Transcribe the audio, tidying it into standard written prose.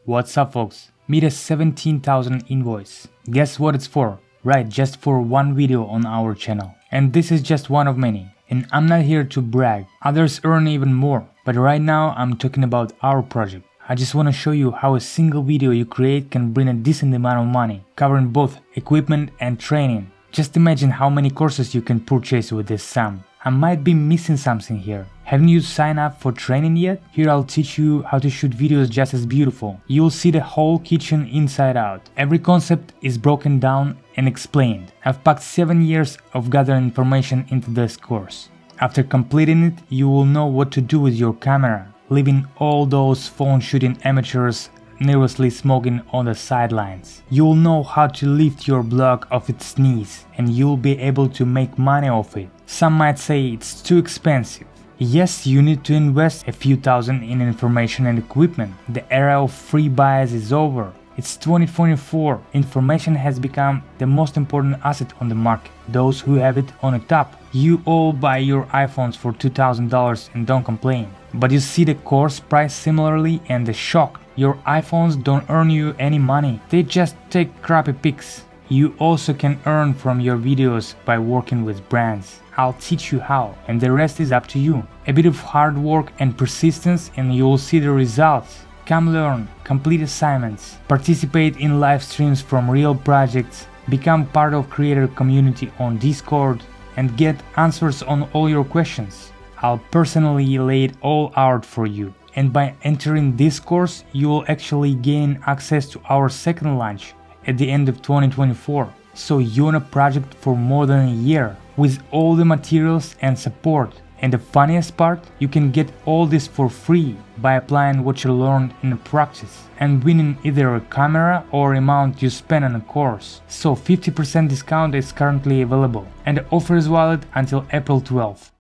What's up folks? Meet a 17,000 invoice. Guess what it's for? Right, just for one video on our channel. And this is just one of many. And I'm not here to brag, others earn even more. But right now I'm talking about our project. I just want to show you how a single video you create can bring a decent amount of money, covering both equipment and training. Just imagine how many courses you can purchase with this sum. I might be missing something here. Haven't you signed up for training yet? Here I'll teach you how to shoot videos just as beautiful. You'll see the whole kitchen inside out. Every concept is broken down and explained. I've packed 7 years of gathering information into this course. After completing it, you will know what to do with your camera, leaving all those phone shooting amateurs nervously smoking on the sidelines. You'll know how to lift your blog off its knees, and you'll be able to make money off it. Some might say it's too expensive. Yes, you need to invest a few thousand in information and equipment. The era of free buys is over. It's 2024. Information has become the most important asset on the market. Those who have it on the top. You all buy your iPhones for $2,000 and don't complain. But you see the course price similarly and the shock. Your iPhones don't earn you any money. They just take crappy pics. You also can earn from your videos by working with brands. I'll teach you how, and the rest is up to you. A bit of hard work and persistence and you'll see the results. Come learn, complete assignments, participate in live streams from real projects, become part of creator community on Discord, and get answers on all your questions. I'll personally lay it all out for you. And by entering this course, you will actually gain access to our second launch at the end of 2024. So you own a project for more than a year with all the materials and support. And the funniest part, you can get all this for free by applying what you learned in practice and winning either a camera or amount you spend on a course. So 50% discount is currently available and the offer is valid until April 12th.